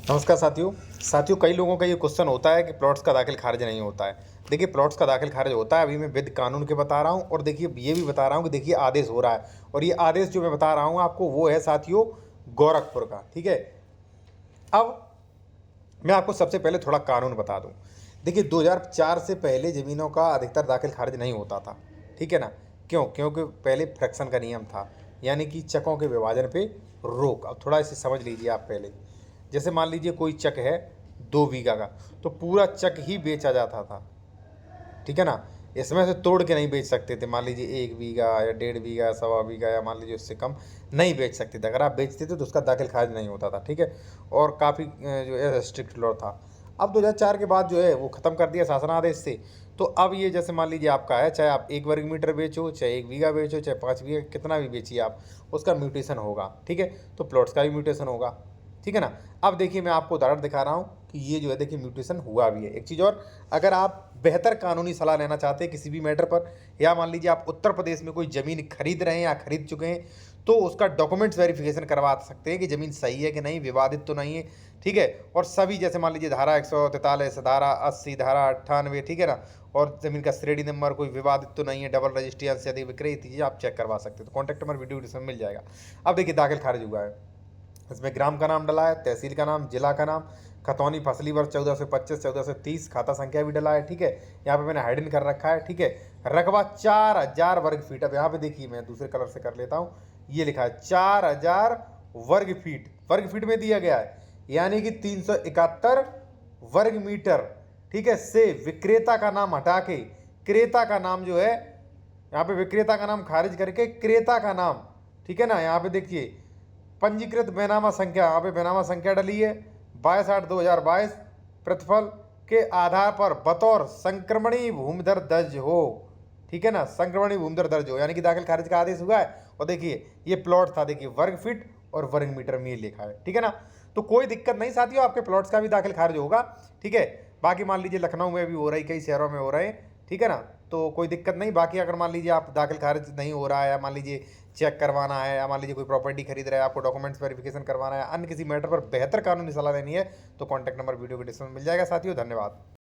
नमस्कार साथियों कई लोगों का ये क्वेश्चन होता है कि प्लॉट्स का दाखिल खारिज नहीं होता है। देखिए, प्लॉट्स का दाखिल खारिज होता है। अभी मैं विद कानून के बता रहा हूँ और देखिए ये भी बता रहा हूँ कि देखिए आदेश हो रहा है, और ये आदेश जो मैं बता रहा हूँ आपको वो है साथियों गोरखपुर का। ठीक है, अब मैं आपको सबसे पहले थोड़ा कानून बता दूं। देखिए 2004 से पहले ज़मीनों का अधिकतर दाखिल खारिज नहीं होता था। ठीक है ना? क्यों? क्योंकि पहले फ्रैक्शन का नियम था, यानी कि चकों के विभाजन पे रोक। अब थोड़ा इसे समझ लीजिए आप पहले। जैसे मान लीजिए कोई चक है 2 बीघा का, तो पूरा चक ही बेचा जाता था। ठीक है ना? इसमें से तोड़ के नहीं बेच सकते थे। मान लीजिए 1 बीघा या 1.5 बीघा या 1.25 बीघा या मान लीजिए उससे कम नहीं बेच सकते थे। अगर आप बेचते थे तो उसका दाखिल खारिज नहीं होता था। ठीक है, और काफ़ी जो है स्ट्रिक्ट लॉ था। अब 2004 के बाद जो है वो ख़त्म कर दिया शासनादेश से। तो अब ये जैसे मान लीजिए आपका है, चाहे आप 1 वर्ग मीटर बेचो, चाहे 1 बीघा बेचो, चाहे 5 बीघा, कितना भी बेचिए आप, उसका म्यूटेशन होगा। ठीक है, तो प्लॉट्स का भी म्यूटेशन होगा। ठीक है ना? अब देखिए मैं आपको उदाहरण दिखा रहा हूँ कि ये जो है देखिए म्यूटेशन हुआ भी है। एक चीज़ और, अगर आप बेहतर कानूनी सलाह लेना चाहते हैं किसी भी मैटर पर, या मान लीजिए आप उत्तर प्रदेश में कोई ज़मीन खरीद रहे हैं या खरीद चुके हैं, तो उसका डॉक्यूमेंट्स वेरिफिकेशन करवा सकते हैं कि ज़मीन सही है कि नहीं, विवादित तो नहीं है। ठीक है, और सभी जैसे मान लीजिए धारा 143, धारा 80, धारा 98, ठीक है ना, और ज़मीन का श्रेणी नंबर कोई विवादित तो नहीं है, डबल रजिस्ट्री से अधिक विक्रय, चीज़ें आप चेक करवा सकते हैं। तो कॉन्टैक्ट नंबर वीडियो डिस्क्रिप्शन में मिल जाएगा। अब देखिए दाखिल खारिज हुआ है, इसमें ग्राम का नाम डला है, तहसील का नाम, जिला का नाम, खतौनी फसली वर्ष 1425, 1430, खाता संख्या भी डला है। ठीक है, यहाँ पे मैंने हाइडन कर रखा है। ठीक है, रकबा 4000 वर्ग फीट। अब यहाँ पे देखिए मैं दूसरे कलर से कर लेता हूँ, ये लिखा है 4000 वर्ग फीट में दिया गया है, यानी कि 371 वर्ग मीटर। ठीक है, से विक्रेता का नाम हटा के क्रेता का नाम जो है, यहाँ पे विक्रेता का नाम खारिज करके क्रेता का नाम, ठीक है ना, यहाँ पे देखिए पंजीकृत बेनामा संख्या, यहाँ पे बेनामा संख्या डली है 22/8/2022, प्रतिफल के आधार पर बतौर संक्रमणी भूमिधर दर्ज हो। ठीक है ना, संक्रमणी भूमिधर दर्ज हो, यानी कि दाखिल खारिज का आदेश हुआ है। और देखिए ये प्लॉट था, देखिए वर्ग फीट और वर्ग मीटर में लिखा है। ठीक है ना, तो कोई दिक्कत नहीं साथियों, आपके प्लॉट्स का भी दाखिल खारिज होगा। ठीक है, बाकी मान लीजिए लखनऊ में भी हो रही, कई शहरों में हो रहे हैं। ठीक है ना, तो कोई दिक्कत नहीं। बाकी अगर मान लीजिए आप दाखिल खारिज नहीं हो रहा है, या मान लीजिए चेक करवाना है, या मान लीजिए कोई प्रॉपर्टी खरीद रहा है, आपको डॉक्यूमेंट्स वेरिफिकेशन करवाना है, अन्य किसी मैटर पर बेहतर कानूनी सलाह लेनी है, तो कॉन्टैक्ट नंबर वीडियो के डिस्क्रिप्शन में मिल जाएगा साथियों। धन्यवाद।